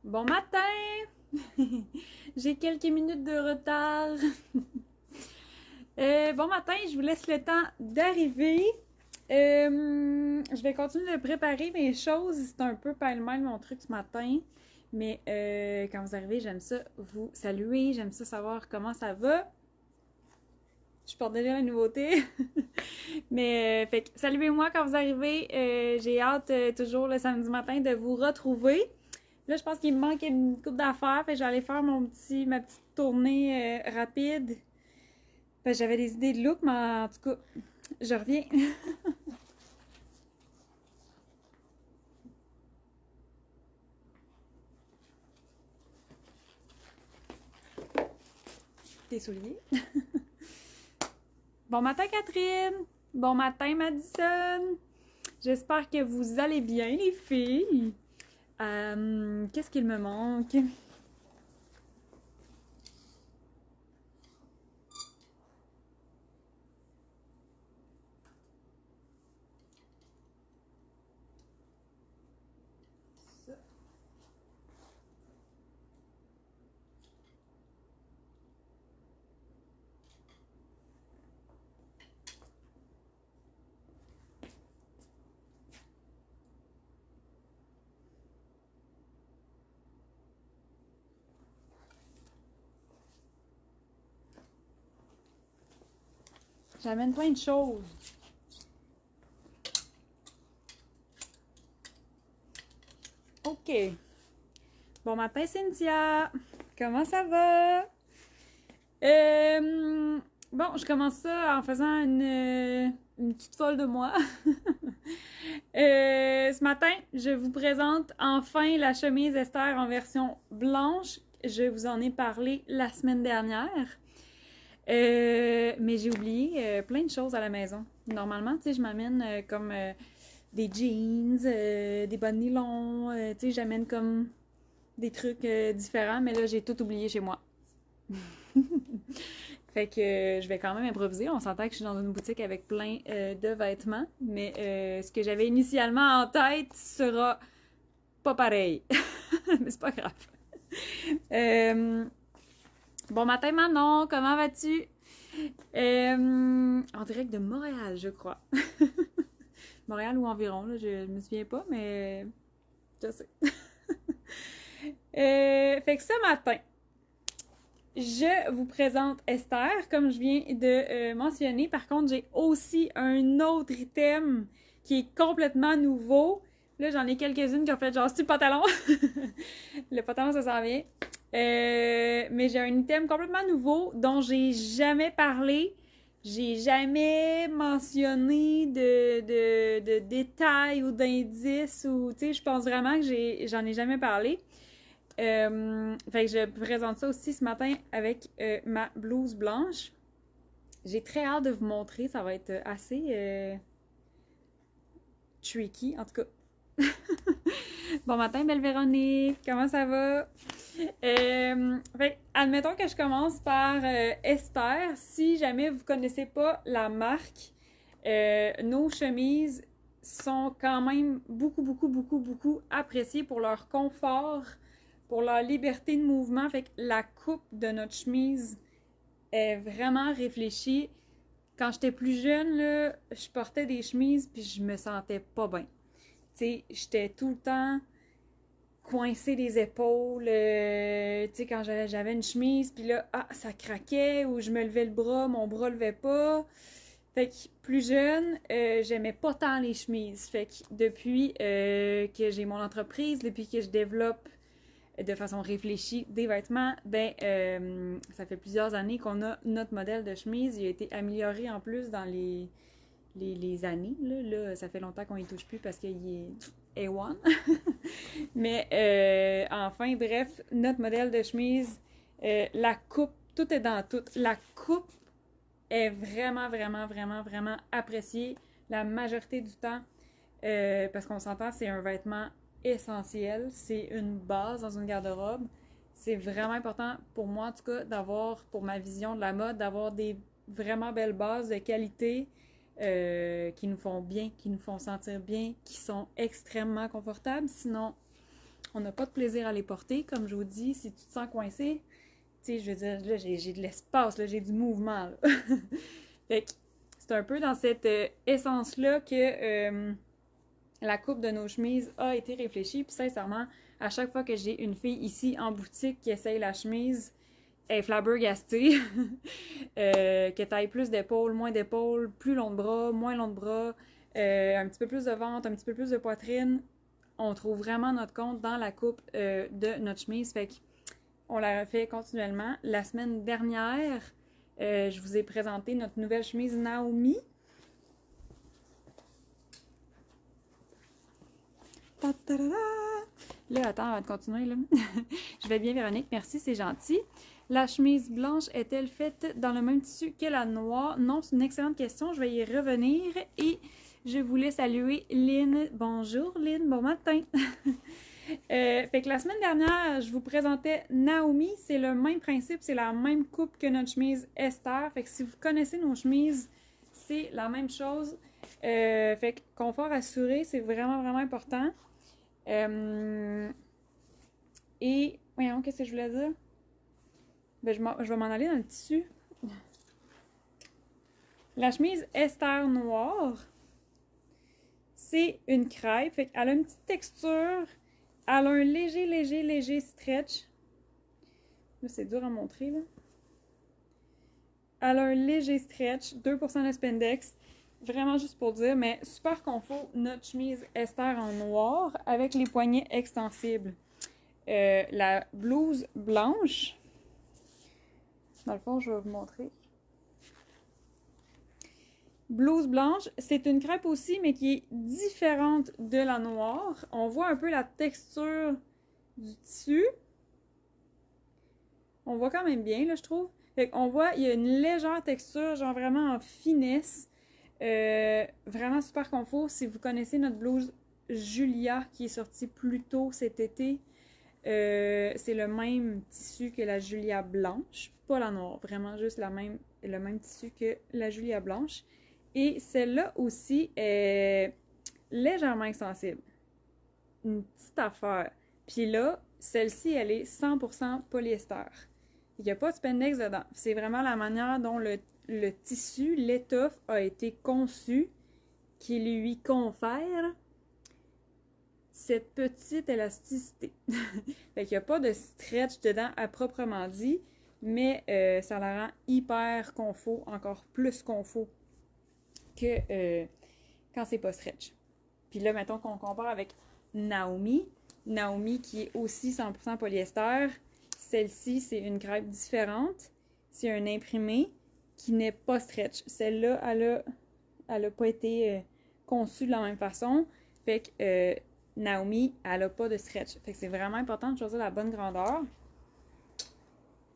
Bon matin! J'ai quelques minutes de retard. Bon matin, je vous laisse le temps d'arriver. Je vais continuer de préparer mes choses. C'est un peu pêle-mêle mon truc ce matin. Mais quand vous arrivez, j'aime ça vous saluer. J'aime ça savoir comment ça va. Je porte déjà la nouveauté. Mais fait que saluez-moi quand vous arrivez. J'ai hâte toujours le samedi matin de vous retrouver. Là, je pense qu'il me manque une coupe d'affaires. Fait que j'allais faire ma petite tournée rapide. Fait que j'avais des idées de look, mais en tout cas, je reviens. Tes souliers. Bon matin, Catherine! Bon matin, Madison! J'espère que vous allez bien, les filles. Qu'est-ce qu'il me manque? J'amène plein de choses. OK. Bon matin, Cynthia! Comment ça va? Bon, je commence ça en faisant une petite folle de moi. Ce matin, je vous présente enfin la chemise Esther en version blanche. Je vous en ai parlé la semaine dernière. Mais j'ai oublié plein de choses à la maison. Normalement, tu sais, je m'amène comme des jeans, des bas de nylon, tu sais, j'amène comme des trucs différents, mais là, j'ai tout oublié chez moi. Fait que je vais quand même improviser. On s'entend que je suis dans une boutique avec plein de vêtements, mais ce que j'avais initialement en tête sera pas pareil. Mais c'est pas grave. Bon matin, Manon, comment vas-tu? En direct de Montréal, je crois. Montréal ou environ, là, je me souviens pas, mais je sais. Fait que ce matin, je vous présente Esther, comme je viens de mentionner. Par contre, j'ai aussi un autre item qui est complètement nouveau. Là, j'en ai quelques-unes qui ont fait genre, c'est le pantalon. Le pantalon, ça s'en vient. Mais j'ai un item complètement nouveau dont j'ai jamais parlé. J'ai jamais mentionné de détails ou d'indices ou, tu sais, je pense vraiment que j'en ai jamais parlé. Fait que je présente ça aussi ce matin avec ma blouse blanche. J'ai très hâte de vous montrer, ça va être assez tricky, en tout cas. Bon matin, belle Véronique, comment ça va? Fait admettons que je commence par Esther. Si jamais vous connaissez pas la marque, nos chemises sont quand même beaucoup appréciées pour leur confort, pour leur liberté de mouvement. Fait que la coupe de notre chemise est vraiment réfléchie. Quand j'étais plus jeune, là, je portais des chemises puis je me sentais pas bien. Tu sais, j'étais tout le temps coincée les épaules. Tu sais, quand j'avais une chemise, puis là, ça craquait, ou je me levais le bras, mon bras levait pas. Fait que plus jeune, j'aimais pas tant les chemises. Fait que depuis que j'ai mon entreprise, depuis que je développe de façon réfléchie des vêtements, ben ça fait plusieurs années qu'on a notre modèle de chemise. Il a été amélioré en plus dans les années. Là, ça fait longtemps qu'on y touche plus parce qu'il est A1. Mais enfin, bref, notre modèle de chemise, la coupe, tout est dans tout. La coupe est vraiment appréciée la majorité du temps parce qu'on s'entend, c'est un vêtement essentiel, c'est une base dans une garde-robe. C'est vraiment important pour moi, en tout cas, d'avoir, pour ma vision de la mode, d'avoir des vraiment belles bases de qualité qui nous font bien, qui nous font sentir bien, qui sont extrêmement confortables. Sinon, on n'a pas de plaisir à les porter. Comme je vous dis, si tu te sens coincé, tu sais, je veux dire, là, j'ai de l'espace, là, j'ai du mouvement, là. Fait que c'est un peu dans cette essence-là que la coupe de nos chemises a été réfléchie. Puis sincèrement, à chaque fois que j'ai une fille ici en boutique qui essaye la chemise, elle est flabbergastée. Que taille plus d'épaules, moins d'épaules, plus long de bras, moins long de bras, un petit peu plus de ventre, un petit peu plus de poitrine. On trouve vraiment notre compte dans la coupe de notre chemise. Fait qu'on la refait continuellement. La semaine dernière, je vous ai présenté notre nouvelle chemise Naomi. Là, attends, avant de continuer, là. Je vais bien, Véronique. Merci, c'est gentil. La chemise blanche est-elle faite dans le même tissu que la noire? Non, c'est une excellente question. Je vais y revenir et je voulais saluer Lynn. Bonjour, Lynn. Bon matin. Fait que la semaine dernière, je vous présentais Naomi. C'est le même principe, c'est la même coupe que notre chemise Esther. Fait que si vous connaissez nos chemises, c'est la même chose. Fait que confort assuré, c'est vraiment, vraiment important. Et, voyons, qu'est-ce que je voulais dire? Ben, je vais m'en aller dans le tissu. La chemise Esther noire, c'est une crêpe. Fait qu'elle a une petite texture. Elle a un léger stretch. Là, c'est dur à montrer, là. Elle a un léger stretch, 2% de spandex. Vraiment juste pour dire, mais super confort, notre chemise Esther en noir avec les poignets extensibles. La blouse blanche, dans le fond, je vais vous montrer. Blouse blanche, c'est une crêpe aussi, mais qui est différente de la noire. On voit un peu la texture du tissu. On voit quand même bien, là, je trouve. Fait qu'on voit, il y a une légère texture, genre vraiment en finesse. Vraiment super confort. Si vous connaissez notre blouse Julia qui est sortie plus tôt cet été, c'est le même tissu que la Julia blanche, pas la noire, vraiment juste le même tissu que la Julia blanche. Et celle-là aussi est légèrement extensible. Une petite affaire. Puis là, celle-ci, elle est 100% polyester. Il n'y a pas de spandex dedans. C'est vraiment la manière dont le tissu, l'étoffe a été conçu qui lui confère cette petite élasticité. Fait qu'il n'y a pas de stretch dedans à proprement dit, mais ça la rend hyper confort, encore plus confort que quand c'est pas stretch. Puis là, mettons qu'on compare avec Naomi. Naomi qui est aussi 100% polyester. Celle-ci, c'est une crêpe différente. C'est un imprimé qui n'est pas stretch. Celle-là, elle a pas été conçue de la même façon. Fait que Naomi, elle n'a pas de stretch. Fait que c'est vraiment important de choisir la bonne grandeur.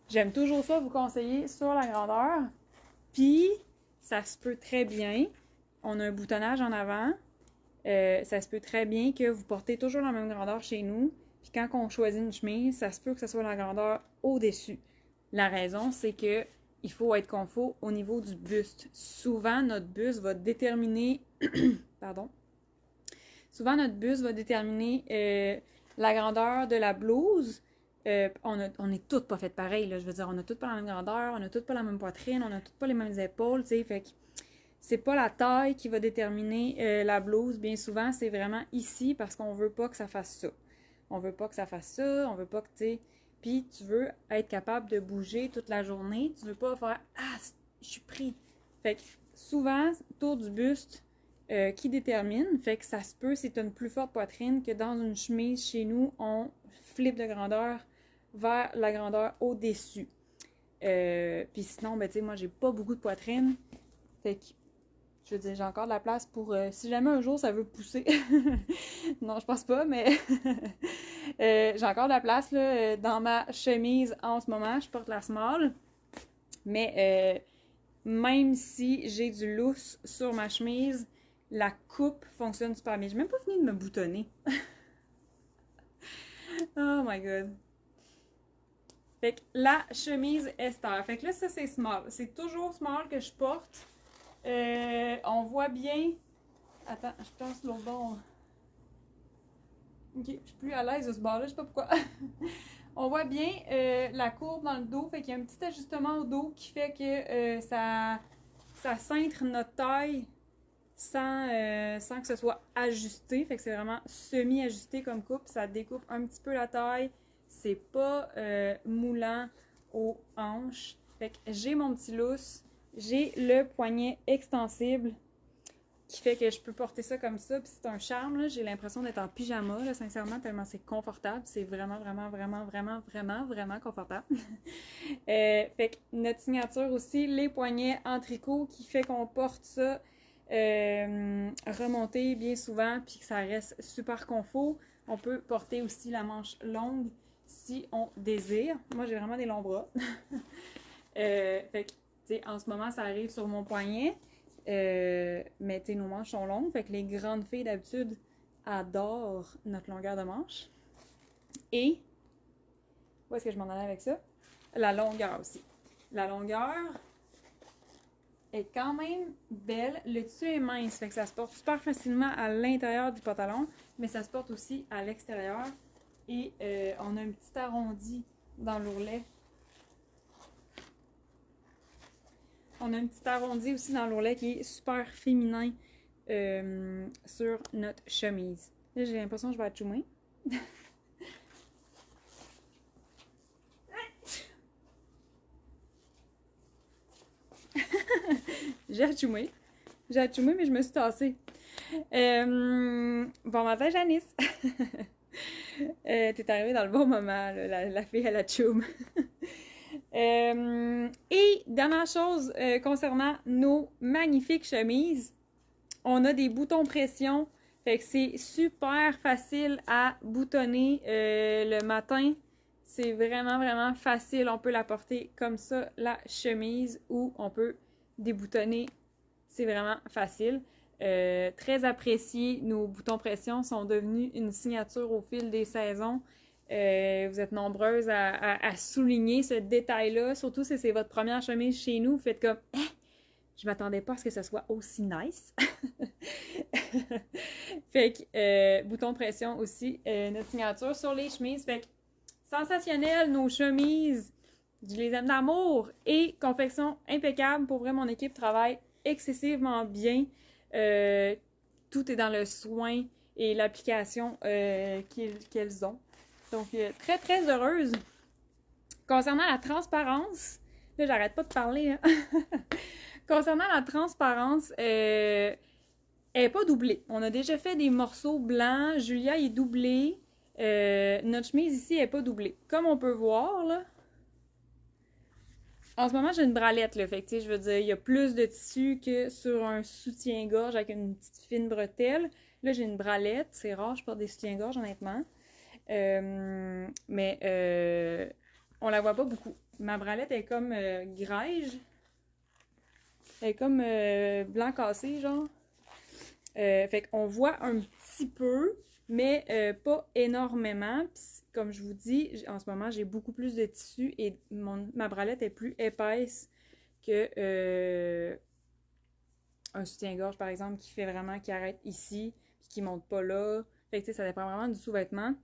J'aime toujours ça vous conseiller sur la grandeur. Puis, ça se peut très bien. On a un boutonnage en avant. Ça se peut très bien que vous portez toujours la même grandeur chez nous. Puis quand on choisit une chemise, ça se peut que ce soit la grandeur au-dessus. La raison, c'est que il faut être confort au niveau du buste. Souvent, notre buste va déterminer... Pardon. Souvent, notre buste va déterminer la grandeur de la blouse. On est toutes pas faites pareil, là. Je veux dire, on n'a toutes pas la même grandeur, on n'a toutes pas la même poitrine, on n'a toutes pas les mêmes épaules, tu sais. Fait que c'est pas la taille qui va déterminer la blouse. Bien souvent, c'est vraiment ici parce qu'on veut pas que ça fasse ça. On veut pas que ça fasse ça, on veut pas que, tu sais... Puis tu veux être capable de bouger toute la journée. Tu veux pas faire « Ah, je suis pris! » Fait que souvent, tour du buste qui détermine. Fait que ça se peut, si tu as une plus forte poitrine, que dans une chemise chez nous, on flippe de grandeur vers la grandeur au-dessus. Puis sinon, ben tu sais, moi, j'ai pas beaucoup de poitrine. Fait que je veux dire, j'ai encore de la place pour... si jamais un jour ça veut pousser. Non, je pense pas, mais... j'ai encore de la place là, dans ma chemise en ce moment. Je porte la small. Mais même si j'ai du lousse sur ma chemise, la coupe fonctionne super bien. J'ai même pas fini de me boutonner. Oh my god. Fait que la chemise Esther. Fait que là, ça c'est small. C'est toujours small que je porte. On voit bien... Attends, je pense l'autre bord. Ok, je suis plus à l'aise de ce bord-là, je sais pas pourquoi. On voit bien la courbe dans le dos, fait qu'il y a un petit ajustement au dos qui fait que ça cintre notre taille sans que ce soit ajusté. Fait que c'est vraiment semi-ajusté comme coupe. Ça découpe un petit peu la taille. C'est pas moulant aux hanches. Fait que j'ai mon petit lousse. J'ai le poignet extensible qui fait que je peux porter ça comme ça. Puis c'est un charme, là. J'ai l'impression d'être en pyjama, là, sincèrement, tellement c'est confortable. C'est vraiment, vraiment, vraiment, vraiment, vraiment, vraiment confortable. Fait que notre signature aussi, les poignets en tricot qui fait qu'on porte ça remonté bien souvent puis que ça reste super confort. On peut porter aussi la manche longue si on désire. Moi, j'ai vraiment des longs bras. Fait que, tu sais, en ce moment, ça arrive sur mon poignet. Mais tu sais, nos manches sont longues. Fait que les grandes filles, d'habitude, adorent notre longueur de manche. Et, où est-ce que je m'en allais avec ça? La longueur aussi. La longueur est quand même belle. Le tissu est mince, fait que ça se porte super facilement à l'intérieur du pantalon, mais ça se porte aussi à l'extérieur. Et on a un petit arrondi dans l'ourlet. On a un petit arrondi aussi dans l'ourlet qui est super féminin sur notre chemise. Là, j'ai l'impression que je vais atchoumer. J'ai atchoumé. J'ai atchoumé, mais je me suis tassée. Bon matin, Janice. T'es arrivée dans le bon moment, là, la fille à la tchoum. Et dernière chose concernant nos magnifiques chemises, on a des boutons pression, fait que c'est super facile à boutonner le matin. C'est vraiment, vraiment facile. On peut la porter comme ça, la chemise, ou on peut déboutonner. C'est vraiment facile. Très apprécié. Nos boutons pression sont devenus une signature au fil des saisons. Vous êtes nombreuses à souligner ce détail-là. Surtout si c'est votre première chemise chez nous. Vous faites comme « je m'attendais pas à ce que ce soit aussi nice. » Fait que bouton pression aussi, notre signature sur les chemises. Fait que sensationnel, nos chemises. Je les aime d'amour. Et confection impeccable. Pour vrai, mon équipe travaille excessivement bien. Tout est dans le soin et l'application qu'elles ont. Donc, très, très heureuse. Concernant la transparence, là, j'arrête pas de parler. Hein? Concernant la transparence, elle n'est pas doublée. On a déjà fait des morceaux blancs. Julia est doublée. Notre chemise ici n'est pas doublée. Comme on peut voir, là, en ce moment, j'ai une bralette, là. Fait que, je veux dire, il y a plus de tissu que sur un soutien-gorge avec une petite fine bretelle. Là, j'ai une bralette. C'est rare, je porte des soutiens-gorge, honnêtement. Mais on la voit pas beaucoup. Ma bralette est comme grège. Elle est comme blanc cassé, genre. Fait qu'on voit un petit peu, mais pas énormément. Puis, comme je vous dis, en ce moment, j'ai beaucoup plus de tissu et ma bralette est plus épaisse que un soutien-gorge, par exemple, qui fait vraiment, qui arrête ici, puis qui monte pas là. Fait que, tu sais, ça dépend vraiment du sous-vêtement.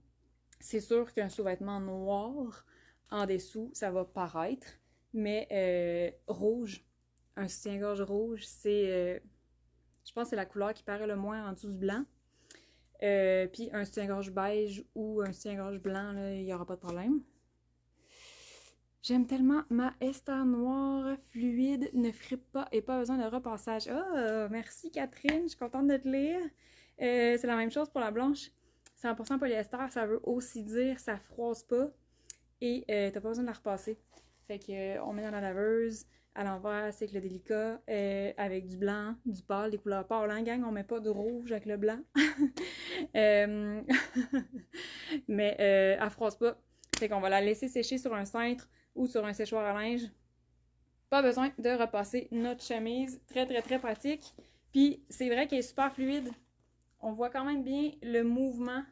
C'est sûr qu'un sous-vêtement noir en dessous, ça va paraître, mais rouge, un soutien-gorge rouge, c'est... je pense que c'est la couleur qui paraît le moins en dessous du blanc. Puis un soutien-gorge beige ou un soutien-gorge blanc, il n'y aura pas de problème. J'aime tellement ma Esther noire fluide, ne frippe pas et pas besoin de repassage. Oh, merci Catherine, je suis contente de te lire. C'est la même chose pour la blanche. 100% polyester, ça veut aussi dire ça froisse pas et t'as pas besoin de la repasser. Fait que on met dans la laveuse, à l'envers, c'est avec le délicat, avec du blanc, du pâle, des couleurs pâles, hein, gang, on met pas de rouge avec le blanc. Mais elle froisse pas. Fait qu'on va la laisser sécher sur un cintre ou sur un séchoir à linge. Pas besoin de repasser notre chemise. Très, très, très pratique. Puis, c'est vrai qu'elle est super fluide. On voit quand même bien le mouvement.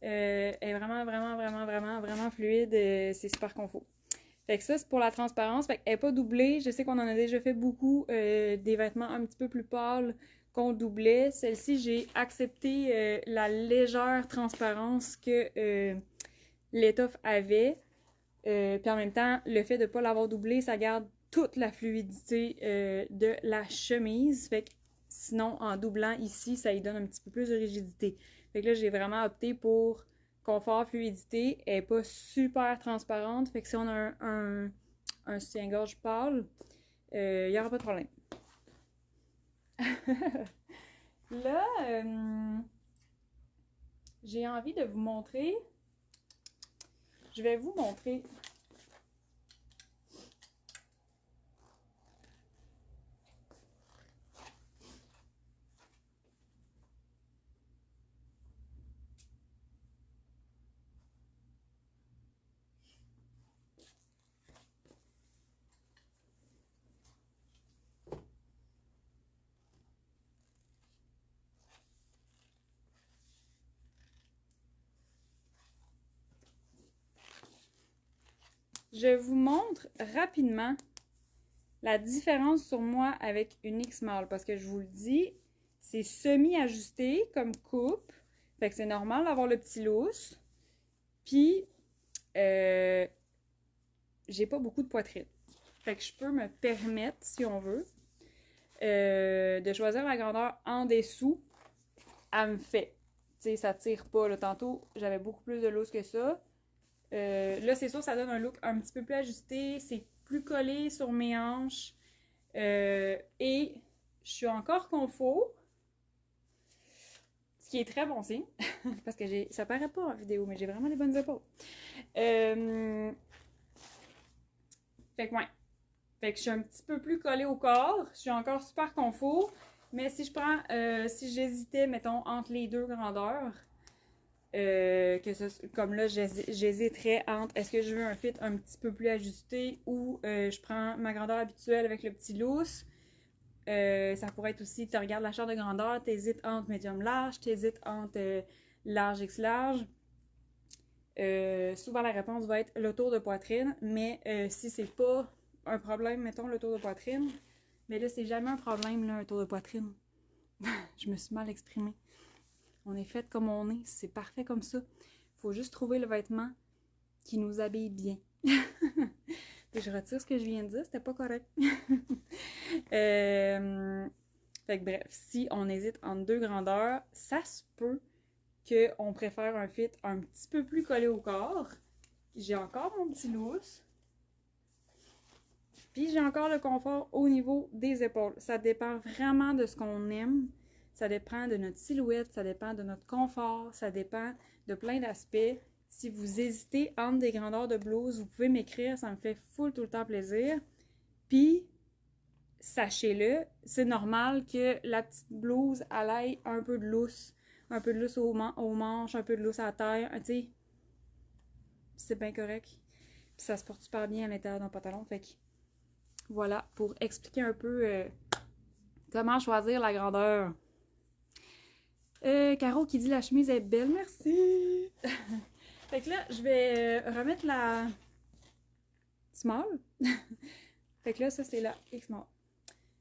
Elle est vraiment, vraiment, vraiment, vraiment, vraiment fluide. C'est super confort. Fait que ça, c'est pour la transparence. Fait qu'elle n'est pas doublée. Je sais qu'on en a déjà fait beaucoup des vêtements un petit peu plus pâles qu'on doublait. Celle-ci, j'ai accepté la légère transparence que l'étoffe avait. Puis en même temps, le fait de ne pas l'avoir doublé, ça garde toute la fluidité de la chemise. Fait que sinon, en doublant ici, ça lui donne un petit peu plus de rigidité. Fait que là, j'ai vraiment opté pour confort, fluidité. Elle n'est pas super transparente. Fait que si on a un soutien-gorge pâle, il n'y aura pas de problème. Là, j'ai envie de vous montrer. Je vais vous montrer. Je vous montre rapidement la différence sur moi avec une X-Mall parce que je vous le dis, c'est semi-ajusté comme coupe. Fait que c'est normal d'avoir le petit lousse. Puis, j'ai pas beaucoup de poitrine. Fait que je peux me permettre, si on veut, de choisir la grandeur en dessous. Elle me fait. Tu sais, ça tire pas. Là. Tantôt, j'avais beaucoup plus de lousse que ça. Là, c'est sûr, ça donne un look un petit peu plus ajusté. C'est plus collé sur mes hanches. Et je suis encore confort. Ce qui est très bon signe. Parce que ça paraît pas en vidéo, mais j'ai vraiment des bonnes épaules. Fait que ouais. Fait que je suis un petit peu plus collée au corps. Je suis encore super confort. Mais si je prends, si j'hésitais, mettons, entre les deux grandeurs, comme là, j'hésiterais entre est-ce que je veux un fit un petit peu plus ajusté ou je prends ma grandeur habituelle avec le petit lousse. Ça pourrait être aussi, tu regardes la chair de grandeur, tu hésites entre médium large, tu hésites entre large x large. Souvent la réponse va être le tour de poitrine, mais si c'est pas un problème, mettons le tour de poitrine, mais là c'est jamais un problème, là, un tour de poitrine. Je me suis mal exprimée. On est fait comme on est, c'est parfait comme ça. Faut juste trouver le vêtement qui nous habille bien. Je retire ce que je viens de dire, c'était pas correct. Fait que bref, si on hésite entre deux grandeurs, ça se peut qu'on préfère un fit un petit peu plus collé au corps. J'ai encore mon petit lousse. Puis j'ai encore le confort au niveau des épaules. Ça dépend vraiment de ce qu'on aime. Ça dépend de notre silhouette, ça dépend de notre confort, ça dépend de plein d'aspects. Si vous hésitez entre des grandeurs de blouse, vous pouvez m'écrire, ça me fait full tout le temps plaisir. Puis, sachez-le, c'est normal que la petite blouse, elle ait un peu de lousse. Un peu de lousse aux manches, un peu de lousse à la taille, tu sais. C'est bien correct. Puis ça se porte super bien à l'intérieur d'un pantalon, fait que voilà, pour expliquer un peu comment choisir la grandeur. Caro qui dit la chemise est belle, merci! Fait que là, je vais remettre la small. Fait que là, ça c'est la X-Small.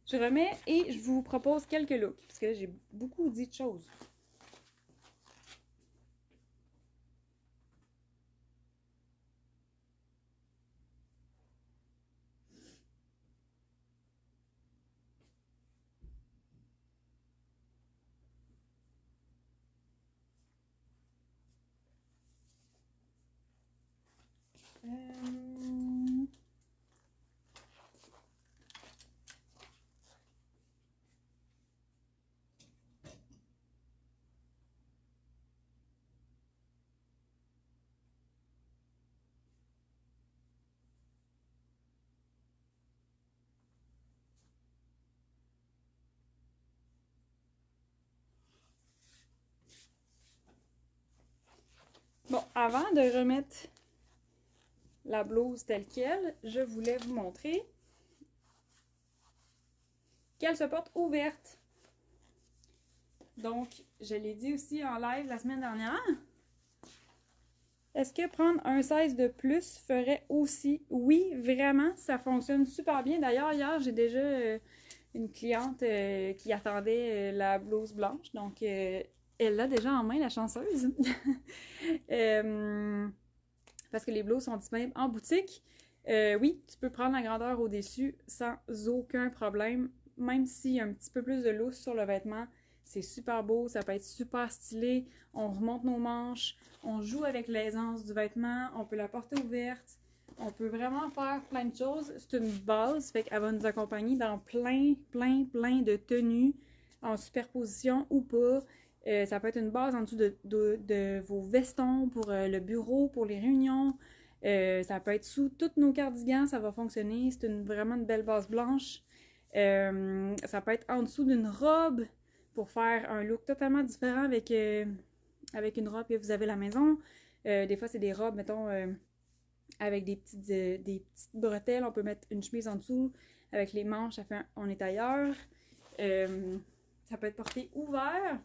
Je remets et je vous propose quelques looks, parce que là, j'ai beaucoup dit de choses. Bon, avant de remettre la blouse telle qu'elle, je voulais vous montrer qu'elle se porte ouverte. Donc, je l'ai dit aussi en live la semaine dernière. Est-ce que prendre un 16 de plus ferait aussi? Oui, vraiment, ça fonctionne super bien. D'ailleurs, hier, j'ai déjà une cliente qui attendait la blouse blanche. Donc, elle l'a déjà en main, la chanceuse. Parce que les blouses sont disponibles en boutique. Oui, tu peux prendre la grandeur au-dessus sans aucun problème. Même s'il y a un petit peu plus de lousse sur le vêtement, c'est super beau, ça peut être super stylé. On remonte nos manches, on joue avec l'aisance du vêtement, on peut la porter ouverte. On peut vraiment faire plein de choses. C'est une base, fait qu'elle va nous accompagner dans plein de tenues en superposition ou pas. Ça peut être une base en dessous de vos vestons pour le bureau, pour les réunions. Ça peut être sous tous nos cardigans, ça va fonctionner. C'est vraiment une belle base blanche. Ça peut être en dessous d'une robe pour faire un look totalement différent avec une robe que vous avez à la maison. Des fois, c'est des robes, mettons, avec des petites bretelles. On peut mettre une chemise en dessous. Avec les manches, on est ailleurs. Ça peut être porté ouvert.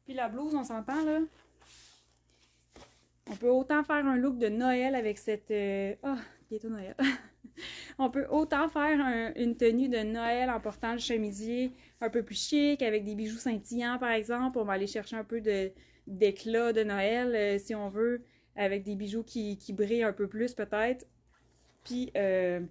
Puis la blouse, on s'entend, là. On peut autant faire un look de Noël avec cette... bientôt Noël. On peut autant faire une tenue de Noël en portant le chemisier un peu plus chic, avec des bijoux scintillants, par exemple. On va aller chercher un peu d'éclat de Noël, si on veut, avec des bijoux qui brillent un peu plus, peut-être. Puis, une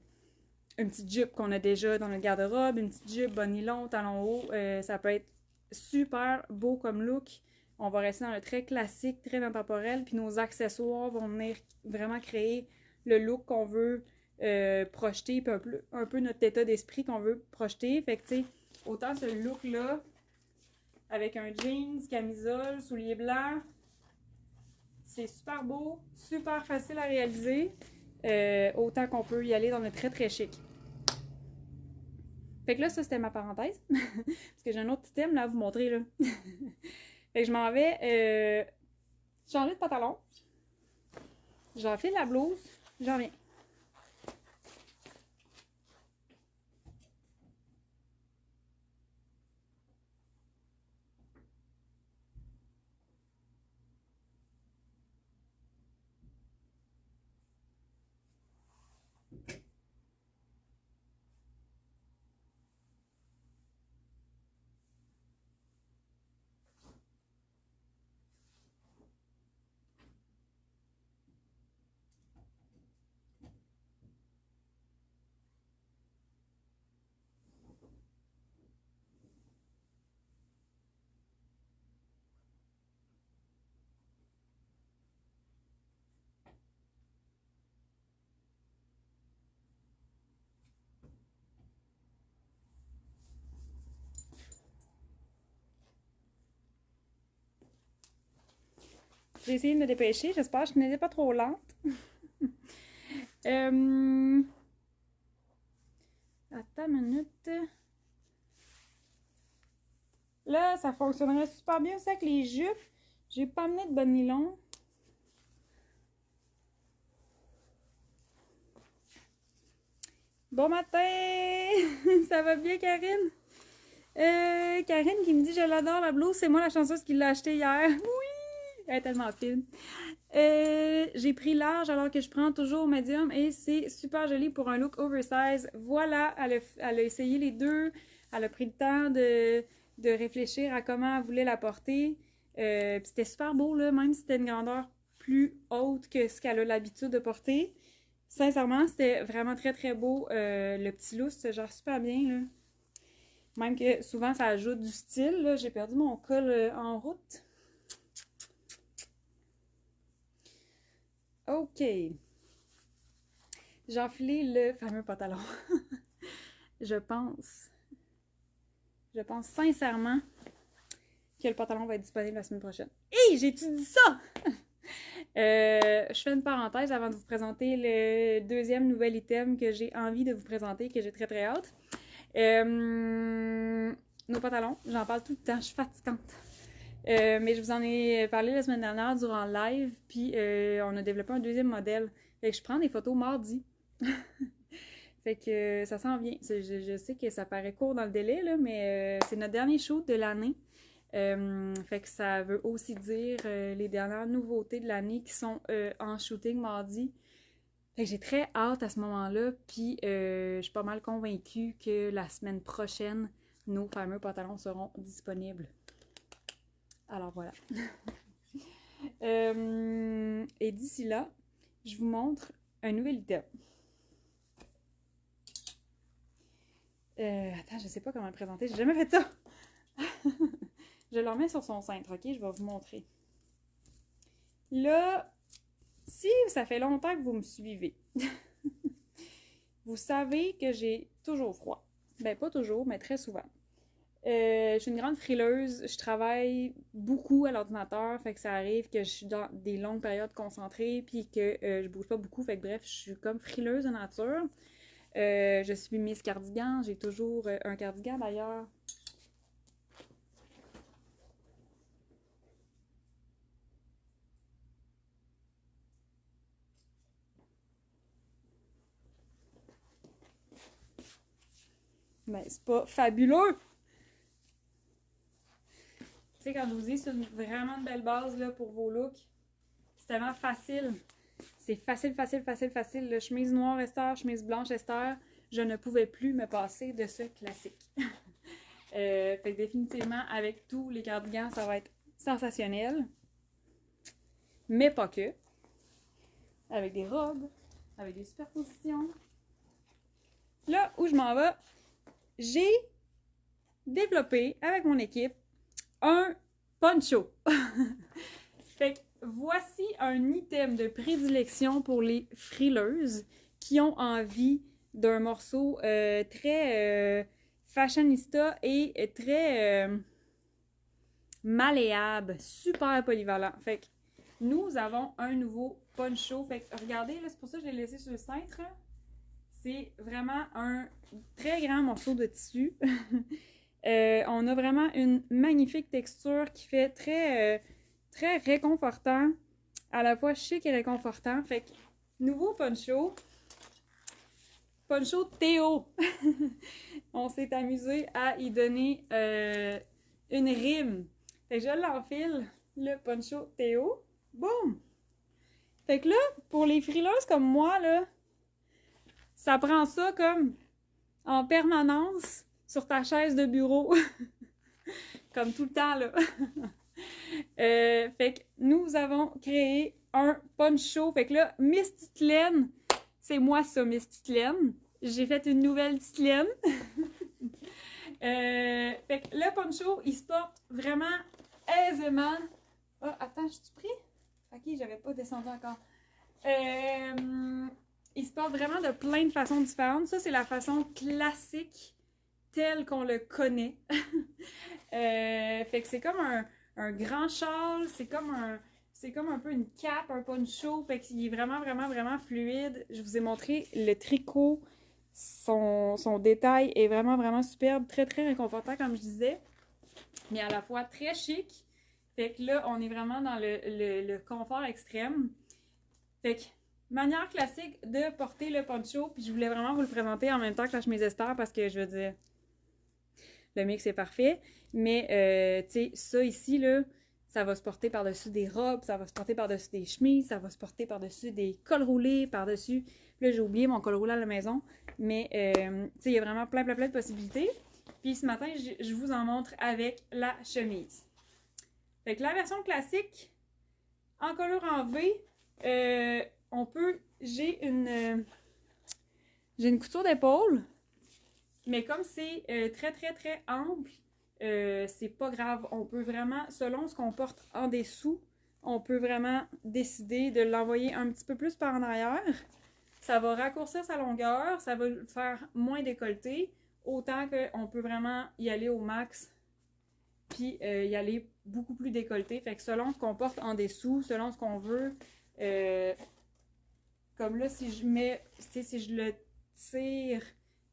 petite jupe qu'on a déjà dans notre garde-robe, une petite jupe bas nylon, talon haut. Ça peut être super beau comme look. On va rester dans le très classique, très intemporel, puis nos accessoires vont venir vraiment créer le look qu'on veut projeter, puis un peu notre état d'esprit qu'on veut projeter. Fait que, tu sais, autant ce look-là, avec un jeans, camisole, souliers blancs, c'est super beau, super facile à réaliser, autant qu'on peut y aller dans le très très chic. Fait que là, ça, c'était ma parenthèse. Parce que j'ai un autre petit thème là à vous montrer, là. Fait que je m'en vais changer de pantalon. J'enfile la blouse. J'en viens. J'ai essayé de me dépêcher. J'espère que je n'étais pas trop lente. Attends une minute. Là, ça fonctionnerait super bien aussi avec les jupes. J'ai pas amené de bas nylon. Bon matin! Ça va bien, Karine? Karine qui me dit « Je l'adore, la blouse. C'est moi la chanceuse qui l'a achetée hier. » Oui! Elle est tellement fine. J'ai pris large alors que je prends toujours médium et c'est super joli pour un look oversize. Voilà, elle a essayé les deux. Elle a pris le temps de réfléchir à comment elle voulait la porter. Puis c'était super beau, là, même si c'était une grandeur plus haute que ce qu'elle a l'habitude de porter. Sincèrement, c'était vraiment très très beau. Le petit lousse se gère super bien, là. Même que souvent ça ajoute du style. J'ai perdu mon col en route. OK. J'ai enfilé le fameux pantalon. Je pense sincèrement que le pantalon va être disponible la semaine prochaine. Hey, j'ai-tu dit ça? Je fais une parenthèse avant de vous présenter le deuxième nouvel item que j'ai envie de vous présenter, que j'ai très très hâte. Nos pantalons, j'en parle tout le temps, je suis fatigante. Mais je vous en ai parlé la semaine dernière durant le live, puis on a développé un deuxième modèle. Fait que je prends des photos mardi. Fait que ça s'en vient. Je sais que ça paraît court dans le délai, là, mais c'est notre dernier shoot de l'année. Fait que ça veut aussi dire les dernières nouveautés de l'année qui sont en shooting mardi. Fait que j'ai très hâte à ce moment-là, puis je suis pas mal convaincue que la semaine prochaine, nos fameux pantalons seront disponibles. Alors voilà. Et d'ici là, je vous montre un nouvel item. Attends, je sais pas comment le présenter, j'ai jamais fait ça! Je le remets sur son cintre, ok? Je vais vous montrer. Là, si ça fait longtemps que vous me suivez, vous savez que j'ai toujours froid. Ben, pas toujours, mais très souvent. Je suis une grande frileuse, je travaille beaucoup à l'ordinateur, fait que ça arrive que je suis dans des longues périodes concentrées, puis que je bouge pas beaucoup, fait que bref, je suis comme frileuse de nature. Je suis Miss Cardigan, j'ai toujours un cardigan d'ailleurs. Mais c'est pas fabuleux! Tu sais, quand je vous dis, c'est vraiment une belle base là, pour vos looks. C'est tellement facile. C'est facile, facile, facile, facile. Le chemise noire Esther, chemise blanche Esther, je ne pouvais plus me passer de ce classique. Fait que définitivement, avec tous les cardigans, ça va être sensationnel. Mais pas que. Avec des robes, avec des superpositions. Là où je m'en vais, j'ai développé avec mon équipe un poncho. Fait que voici un item de prédilection pour les frileuses qui ont envie d'un morceau très fashionista et très malléable, super polyvalent. Fait que nous avons un nouveau poncho. Fait que regardez, là, c'est pour ça que je l'ai laissé sur le cintre. C'est vraiment un très grand morceau de tissu. On a vraiment une magnifique texture qui fait très réconfortant, à la fois chic et réconfortant. Fait que, nouveau poncho. Poncho Théo. On s'est amusé à y donner une rime. Fait que je l'enfile, le poncho Théo. Boum! Fait que là, pour les frileuses comme moi, là, ça prend ça comme en permanence sur ta chaise de bureau. Comme tout le temps, là. Fait que nous avons créé un poncho. Fait que là, Miss Titelaine, c'est moi ça, Miss Titelaine. J'ai fait une nouvelle Titelaine. Fait que le poncho, il se porte vraiment aisément. Oh, attends, je suis pris? Ok, j'avais pas descendu encore. Il se porte vraiment de plein de façons différentes. Ça, c'est la façon classique telle qu'on le connaît. Fait que c'est comme un grand châle, c'est comme un peu une cape, un poncho, fait qu'il est vraiment, vraiment, vraiment fluide. Je vous ai montré le tricot, son détail est vraiment, vraiment superbe, très, très réconfortant, comme je disais, mais à la fois très chic. Fait que là, on est vraiment dans le confort extrême. Fait que, manière classique de porter le poncho, puis je voulais vraiment vous le présenter en même temps que la chemise Esther, parce que, je veux dire, le mix est parfait. Mais, tu sais, ça ici, là, ça va se porter par-dessus des robes, ça va se porter par-dessus des chemises, ça va se porter par-dessus des cols roulés, par-dessus... Là, j'ai oublié mon col roulé à la maison. Mais, tu sais, il y a vraiment plein de possibilités. Puis ce matin, je vous en montre avec la chemise. Fait que la version classique, en colure en V, on peut... J'ai une couture d'épaule. Mais comme c'est très ample, c'est pas grave. On peut vraiment, selon ce qu'on porte en dessous, on peut vraiment décider de l'envoyer un petit peu plus par en arrière. Ça va raccourcir sa longueur, ça va le faire moins décolleté, autant qu'on peut vraiment y aller au max, puis y aller beaucoup plus décolleté. Fait que selon ce qu'on porte en dessous, selon ce qu'on veut, comme là, si je le tire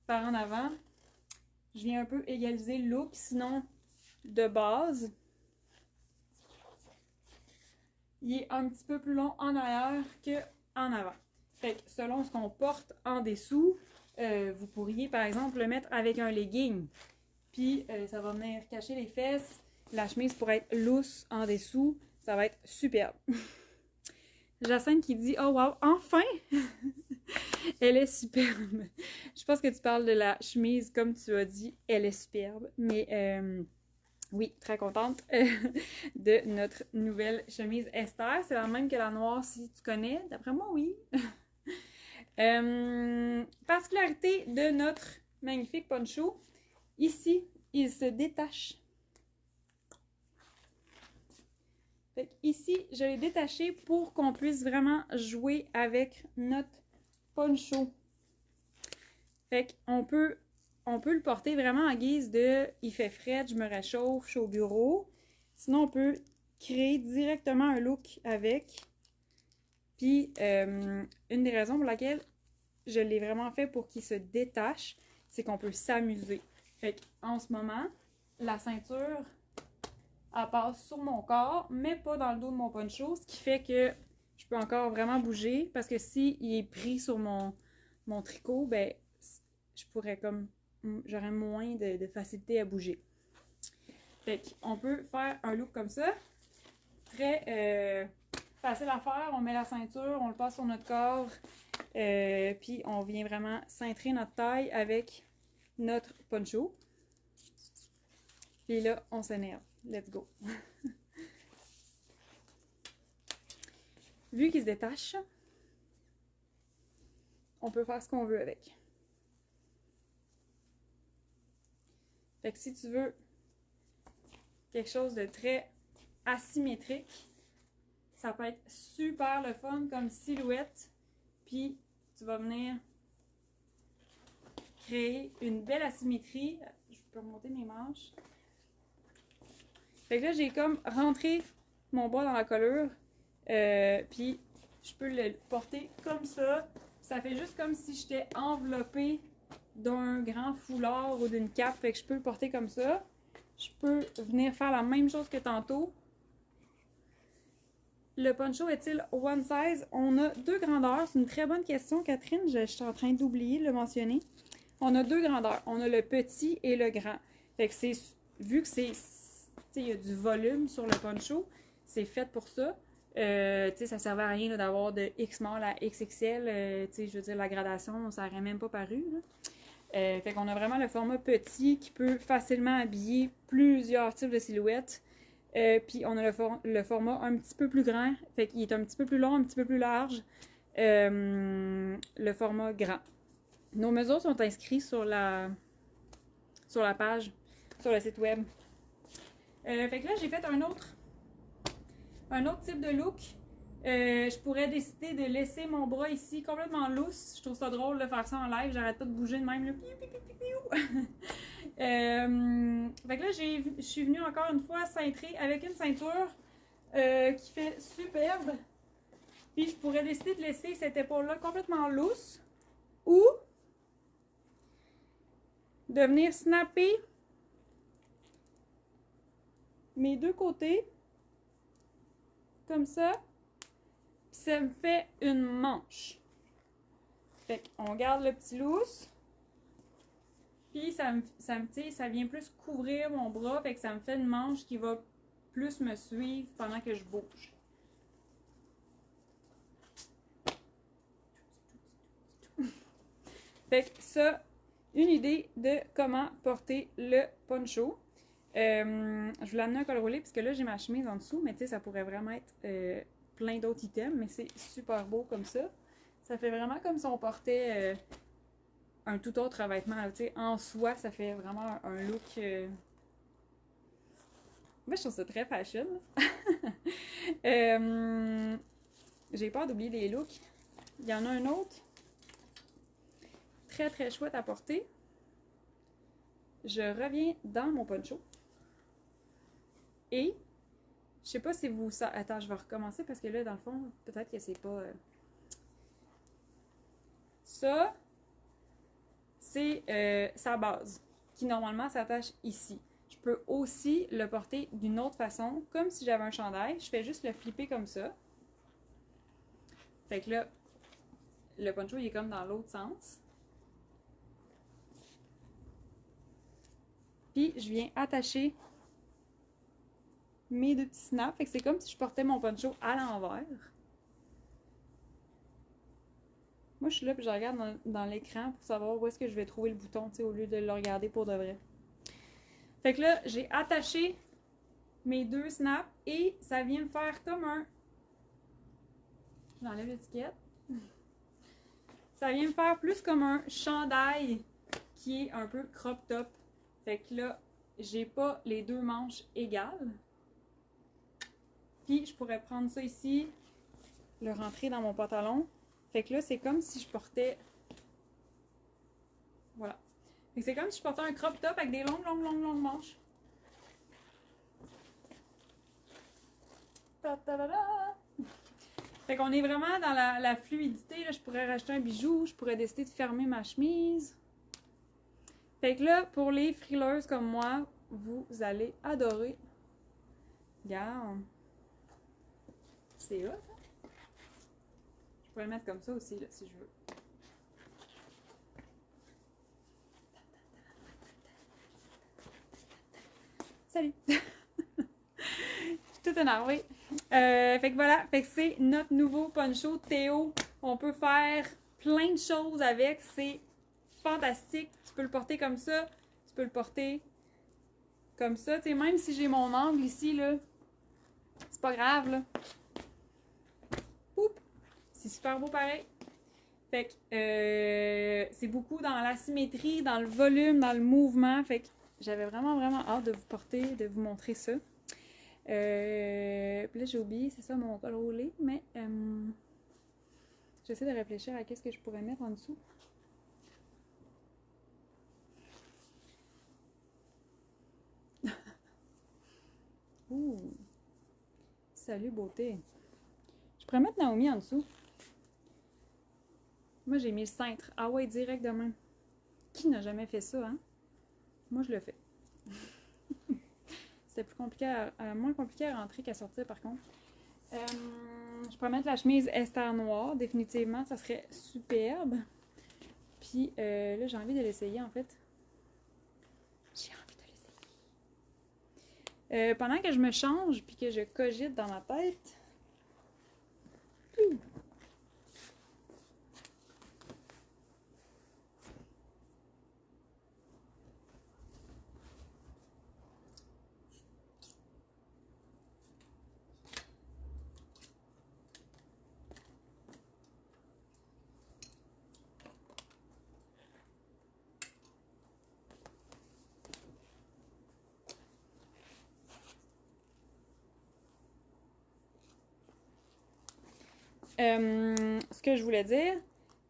par en avant, je viens un peu égaliser le look, sinon de base, il est un petit peu plus long en arrière qu'en avant. Fait que selon ce qu'on porte en dessous, vous pourriez par exemple le mettre avec un legging. Puis ça va venir cacher les fesses. La chemise pourrait être loose en dessous. Ça va être superbe. Jacinthe qui dit « Oh wow, enfin! » Elle est superbe. Je pense que tu parles de la chemise, comme tu as dit, elle est superbe. Mais oui, très contente de notre nouvelle chemise Esther. C'est la même que la noire, si tu connais. D'après moi, oui. Particularité de notre magnifique poncho. Ici, il se détache. Fait ici, je l'ai détaché pour qu'on puisse vraiment jouer avec notre poncho. Fait qu'on peut le porter vraiment en guise de « il fait frais, je me réchauffe, je suis au bureau ». Sinon, on peut créer directement un look avec. Puis, une des raisons pour laquelle je l'ai vraiment fait pour qu'il se détache, c'est qu'on peut s'amuser. Fait qu'en ce moment, la ceinture, elle passe sur mon corps, mais pas dans le dos de mon poncho, ce qui fait que je peux encore vraiment bouger, parce que si il est pris sur mon tricot, ben, je pourrais comme, j'aurais moins de facilité à bouger. Fait qu'on peut faire un look comme ça, très facile à faire, on met la ceinture, on le passe sur notre corps, puis on vient vraiment cintrer notre taille avec notre poncho. Puis là, on s'énerve. Let's go! Vu qu'il se détache, on peut faire ce qu'on veut avec. Fait que si tu veux quelque chose de très asymétrique, ça peut être super le fun comme silhouette. Puis tu vas venir créer une belle asymétrie. Je peux remonter mes manches. Fait que là, j'ai comme rentré mon bras dans la collure. Puis je peux le porter comme ça. Ça fait juste comme si j'étais enveloppée d'un grand foulard ou d'une cape. Fait que je peux le porter comme ça. Je peux venir faire la même chose que tantôt. Le poncho est-il one size? On a deux grandeurs. C'est une très bonne question, Catherine. Je suis en train d'oublier de le mentionner. On a deux grandeurs. On a le petit et le grand. Fait que c'est, vu que c'est, il y a du volume sur le poncho, c'est fait pour ça. Ça servait à rien d'avoir de X small à XXL. Je veux dire, la gradation, ça n'aurait même pas paru. Fait qu'on a vraiment le format petit qui peut facilement habiller plusieurs types de silhouettes. Puis on a le format un petit peu plus grand, fait qu'il est un petit peu plus long, un petit peu plus large. Le format grand. Nos mesures sont inscrites sur la page, sur le site web. Fait que là, j'ai fait un autre type de look. Je pourrais décider de laisser mon bras ici complètement loose. Je trouve ça drôle de faire ça en live. J'arrête pas de bouger de même. Là. Fait que là, je suis venue encore une fois cintrer avec une ceinture qui fait superbe. Puis je pourrais décider de laisser cette épaule-là complètement loose ou de venir snapper mes deux côtés comme ça. Puis ça me fait une manche. Fait qu'on garde le petit loose. Puis ça vient plus couvrir mon bras. Fait que ça me fait une manche qui va plus me suivre pendant que je bouge. Fait que ça, une idée de comment porter le poncho. Je voulais amener un col roulé puisque là j'ai ma chemise en dessous, mais tu sais, ça pourrait vraiment être plein d'autres items, mais c'est super beau comme ça. Ça fait vraiment comme si on portait un tout autre vêtement. Tu sais, en soi, ça fait vraiment un look. Moi, je trouve ça très fashion. J'ai peur d'oublier les looks. Il y en a un autre très très chouette à porter. Je reviens dans mon poncho. Et je sais pas si vous... Attends, je vais recommencer parce que là, dans le fond, peut-être que c'est pas... Ça, c'est sa base, qui normalement s'attache ici. Je peux aussi le porter d'une autre façon, comme si j'avais un chandail. Je fais juste le flipper comme ça. Fait que là, le poncho, il est comme dans l'autre sens. Puis, je viens attacher mes deux petits snaps. Fait que c'est comme si je portais mon poncho à l'envers. Moi, je suis là puis je regarde dans l'écran pour savoir où est-ce que je vais trouver le bouton, tu sais, au lieu de le regarder pour de vrai. Fait que là, j'ai attaché mes deux snaps et ça vient me faire comme un... J'enlève l'étiquette. Ça vient me faire plus comme un chandail qui est un peu crop top. Fait que là, j'ai pas les deux manches égales. Puis je pourrais prendre ça ici, le rentrer dans mon pantalon. Fait que là, c'est comme si je portais... Voilà. Fait que c'est comme si je portais un crop top avec des longues manches. Ta -ta -da -da. Fait qu'on est vraiment dans la fluidité. Là, je pourrais racheter un bijou, je pourrais décider de fermer ma chemise. Fait que là, pour les frileuses comme moi, vous allez adorer. Regarde. C'est hot, hein? Je pourrais le mettre comme ça aussi, là, si je veux. Salut! Je suis toute énervée. Fait que voilà, fait que c'est notre nouveau poncho Théo. On peut faire plein de choses avec. C'est fantastique. Tu peux le porter comme ça. Tu peux le porter comme ça. Tu sais, même si j'ai mon angle ici, là, c'est pas grave, là. Oups! C'est super beau pareil. Fait que c'est beaucoup dans la symétrie, dans le volume, dans le mouvement. Fait que j'avais vraiment hâte de vous porter, de vous montrer ça. Puis là, j'ai oublié, c'est ça, mon col roulé, mais j'essaie de réfléchir à qu'est-ce que je pourrais mettre en dessous. Ouh! Salut, beauté! Je pourrais mettre Naomi en dessous. Moi, j'ai mis le cintre. Ah ouais, direct de même. Qui n'a jamais fait ça, hein? Moi, je le fais. C'était plus compliqué moins compliqué à rentrer qu'à sortir, par contre. Je pourrais mettre la chemise Esther noire, définitivement, ça serait superbe. Puis là, j'ai envie de l'essayer, en fait. J'ai envie de l'essayer. Pendant que je me change, puis que je cogite dans ma tête... Ce que je voulais dire,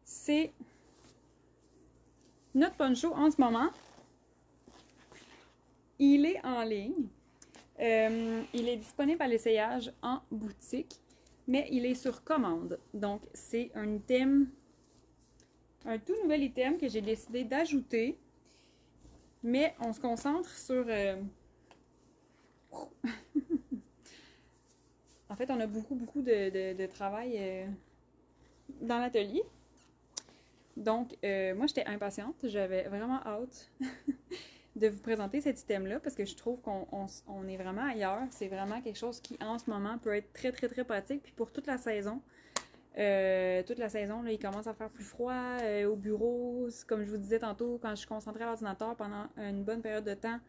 c'est notre poncho en ce moment, il est en ligne. Il est disponible à l'essayage en boutique, mais il est sur commande. Donc, c'est un item, un tout nouvel item que j'ai décidé d'ajouter. Mais on se concentre sur... En fait, on a beaucoup de travail dans l'atelier. Donc, moi, j'étais impatiente. J'avais vraiment hâte de vous présenter cet item-là parce que je trouve qu'on est vraiment ailleurs. C'est vraiment quelque chose qui, en ce moment, peut être très pratique. Puis pour toute la saison, là, il commence à faire plus froid au bureau. Comme je vous disais tantôt, quand je suis concentrée à l'ordinateur pendant une bonne période de temps,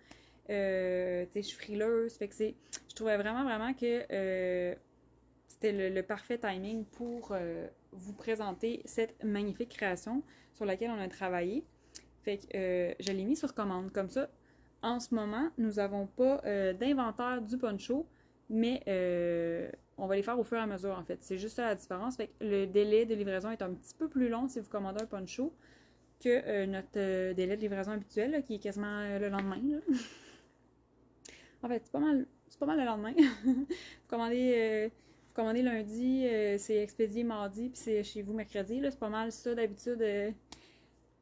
je suis frileuse. Fait que je trouvais vraiment que c'était le parfait timing pour vous présenter cette magnifique création sur laquelle on a travaillé. Fait que je l'ai mis sur commande. Comme ça, en ce moment, nous n'avons pas d'inventaire du poncho, mais on va les faire au fur et à mesure, en fait. C'est juste ça la différence. Fait que le délai de livraison est un petit peu plus long si vous commandez un poncho que notre délai de livraison habituel, là, qui est quasiment le lendemain. Là. En fait, c'est pas mal le lendemain. Vous commandez lundi, c'est expédié mardi, puis c'est chez vous mercredi. C'est pas mal ça d'habitude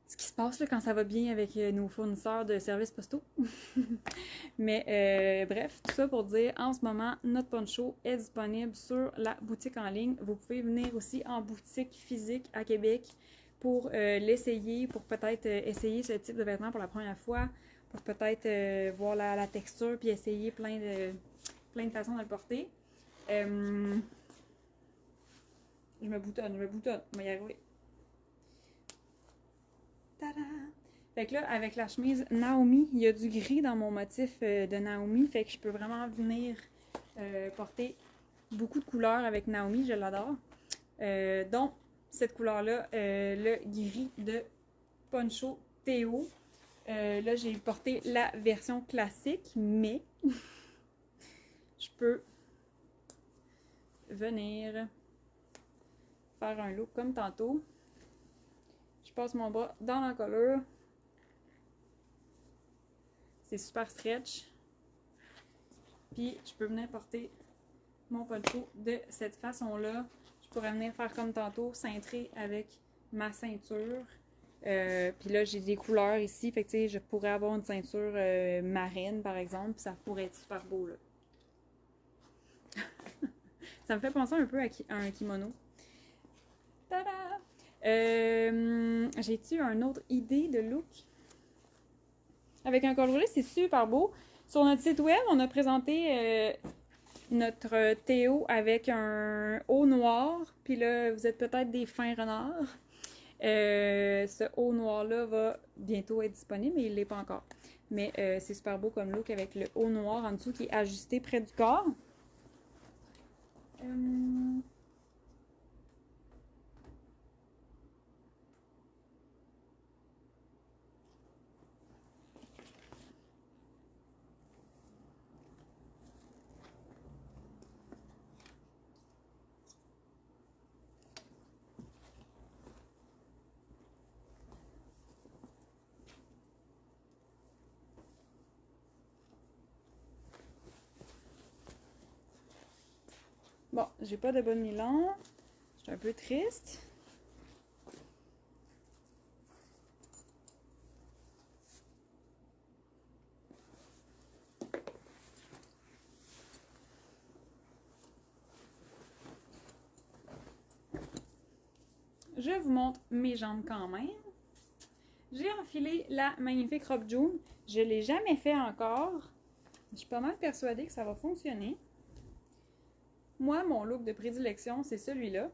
ce qui se passe là, quand ça va bien avec nos fournisseurs de services postaux. Mais bref, tout ça pour dire, en ce moment, notre poncho est disponible sur la boutique en ligne. Vous pouvez venir aussi en boutique physique à Québec pour l'essayer, pour peut-être essayer ce type de vêtements pour la première fois, pour peut-être voir la texture, puis essayer plein de façons de le porter. Je me boutonne, on va y arriver. Fait que là, avec la chemise Naomi, il y a du gris dans mon motif de Naomi. Fait que je peux vraiment venir porter beaucoup de couleurs avec Naomi, je l'adore. Donc, cette couleur-là, le gris de Poncho Théo. Là, j'ai porté la version classique, mais je peux venir faire un look comme tantôt. Je passe mon bras dans la colure. C'est super stretch. Puis, je peux venir porter mon poncho de cette façon-là. Je pourrais venir faire comme tantôt, cintrer avec ma ceinture. Puis là, j'ai des couleurs ici. Fait que, tu sais, je pourrais avoir une ceinture marine, par exemple. Puis ça pourrait être super beau, là. Ça me fait penser un peu à un kimono. Tada! J'ai-tu une autre idée de look? Avec un col roulé, c'est super beau. Sur notre site web, on a présenté notre Théo avec un haut noir. Puis là, vous êtes peut-être des fins renards. Ce haut noir-là va bientôt être disponible, mais il ne l'est pas encore. Mais c'est super beau comme look avec le haut noir en dessous qui est ajusté près du corps. Bon, j'ai pas de bon nylon. Je suis un peu triste. Je vous montre mes jambes quand même. J'ai enfilé la magnifique robe jaune. Je ne l'ai jamais fait encore. Je suis pas mal persuadée que ça va fonctionner. Moi, mon look de prédilection, c'est celui-là.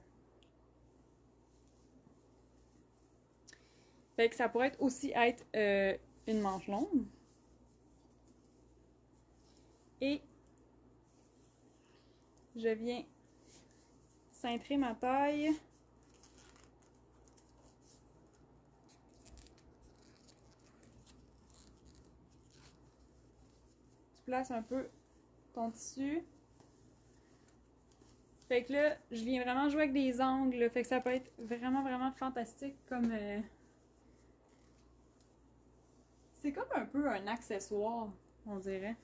Fait que ça pourrait aussi être une manche longue. Et je viens cintrer ma taille. Tu places un peu ton tissu. Fait que là, je viens vraiment jouer avec des angles. Fait que ça peut être vraiment, vraiment fantastique comme... C'est comme un peu un accessoire, on dirait.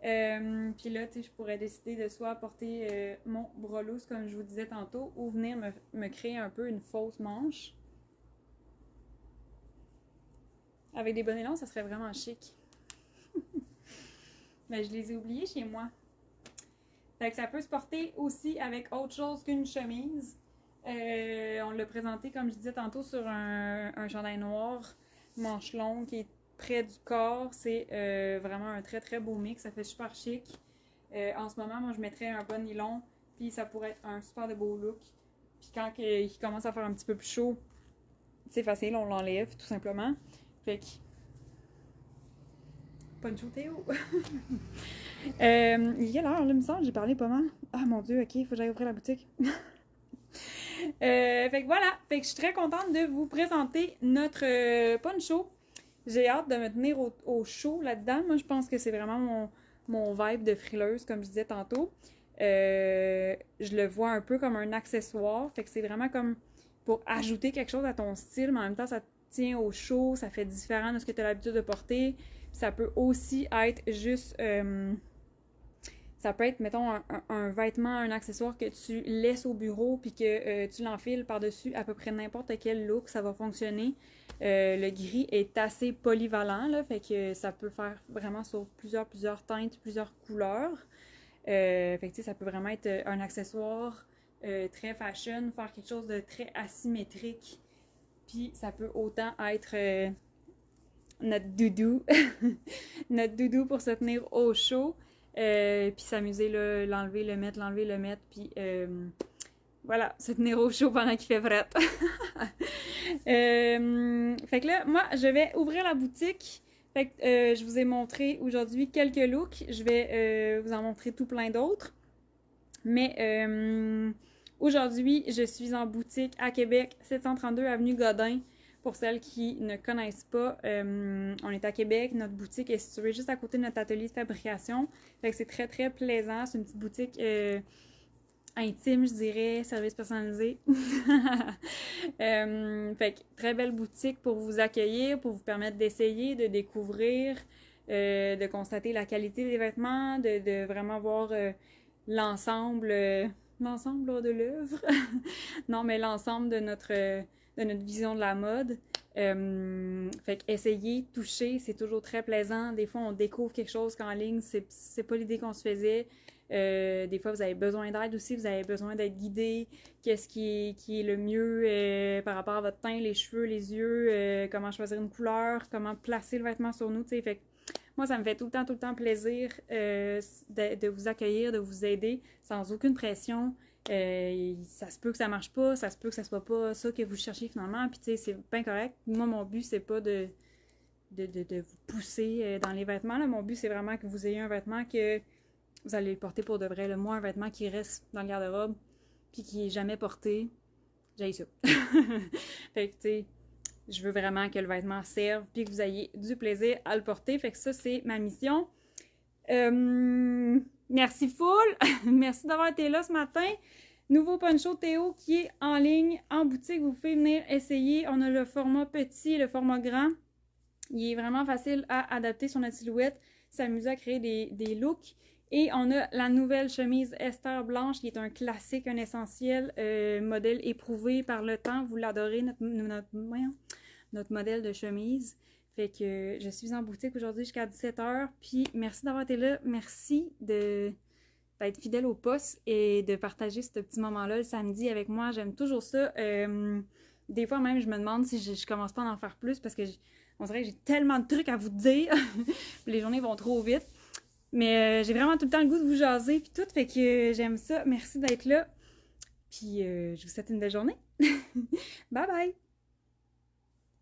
Puis là, tu sais, je pourrais décider de soit porter mon bras loose, comme je vous disais tantôt, ou venir me créer un peu une fausse manche. Avec des bonnets longs, ça serait vraiment chic. Mais je les ai oubliés chez moi. Fait que ça peut se porter aussi avec autre chose qu'une chemise. On l'a présenté, comme je disais tantôt, sur un chandail noir, manche longue, qui est près du corps. C'est vraiment un très très beau mix. Ça fait super chic. En ce moment, moi, je mettrais un bon nylon, puis ça pourrait être un super de beau look. Puis quand il commence à faire un petit peu plus chaud, c'est facile, on l'enlève tout simplement. Fait que... Poncho Théo! Il est l'heure, là, il me semble, j'ai parlé pas mal. Ah mon dieu, ok, il faut que j'aille ouvrir la boutique. Fait que voilà, fait que je suis très contente de vous présenter notre poncho. J'ai hâte de me tenir au chaud là-dedans. Moi, je pense que c'est vraiment mon vibe de frileuse, comme je disais tantôt. Je le vois un peu comme un accessoire. Fait que c'est vraiment comme pour ajouter quelque chose à ton style, mais en même temps, ça te tient au chaud, ça fait différent de ce que tu as l'habitude de porter. Puis ça peut aussi être juste... ça peut être, mettons, un vêtement, un accessoire que tu laisses au bureau puis que tu l'enfiles par-dessus à peu près n'importe quel look, ça va fonctionner. Le gris est assez polyvalent, là, fait que ça peut faire vraiment sur plusieurs teintes, plusieurs couleurs. Fait que, tu sais, ça peut vraiment être un accessoire très fashion, faire quelque chose de très asymétrique. Puis ça peut autant être notre doudou, notre doudou pour se tenir au chaud. Puis s'amuser, l'enlever, le mettre, puis voilà, se tenir au chaud pendant qu'il fait fret. Fait que là, moi, je vais ouvrir la boutique. Fait que je vous ai montré aujourd'hui quelques looks. Je vais vous en montrer tout plein d'autres. Mais aujourd'hui, je suis en boutique à Québec, 732 Avenue Godin. Pour celles qui ne connaissent pas, on est à Québec. Notre boutique est située juste à côté de notre atelier de fabrication. Fait que c'est très, très plaisant. C'est une petite boutique intime, je dirais, service personnalisé. Fait que très belle boutique pour vous accueillir, pour vous permettre d'essayer, de découvrir, de constater la qualité des vêtements, de vraiment voir l'ensemble, l'ensemble de l'œuvre. Non, mais l'ensemble de notre vision de la mode. Fait que essayer, toucher, c'est toujours très plaisant. Des fois, on découvre quelque chose qu'en ligne, c'est pas l'idée qu'on se faisait. Des fois, vous avez besoin d'aide aussi, vous avez besoin d'être guidé. Qu'est-ce qui est le mieux par rapport à votre teint, les cheveux, les yeux, comment choisir une couleur, comment placer le vêtement sur nous, tu sais. Fait que moi, ça me fait tout le temps plaisir de vous accueillir, de vous aider sans aucune pression. Ça se peut que ça marche pas, ça se peut que ça soit pas ça que vous cherchez finalement, puis tu sais, c'est bien correct. Moi, mon but, c'est pas de vous pousser dans les vêtements, là. Mon but, c'est vraiment que vous ayez un vêtement que vous allez le porter pour de vrai. Là. Moi, un vêtement qui reste dans le garde-robe, puis qui est jamais porté, j'ai ça. Fait que, tu sais, je veux vraiment que le vêtement serve, puis que vous ayez du plaisir à le porter. Fait que ça, c'est ma mission. Merci full! Merci d'avoir été là ce matin. Nouveau poncho Théo qui est en ligne, en boutique. Vous pouvez venir essayer. On a le format petit et le format grand. Il est vraiment facile à adapter sur notre silhouette. S'amuser à créer des looks. Et on a la nouvelle chemise Esther blanche qui est un classique, un essentiel, modèle éprouvé par le temps. Vous l'adorez, notre modèle de chemise. Fait que je suis en boutique aujourd'hui jusqu'à 17h. Puis merci d'avoir été là. Merci d'être fidèle au poste et de partager ce petit moment-là le samedi avec moi. J'aime toujours ça. Des fois même, je me demande si je commence pas à en faire plus parce que on dirait que j'ai tellement de trucs à vous dire. Les journées vont trop vite. Mais j'ai vraiment tout le temps le goût de vous jaser puis tout. Fait que j'aime ça. Merci d'être là. Puis je vous souhaite une belle journée. Bye bye!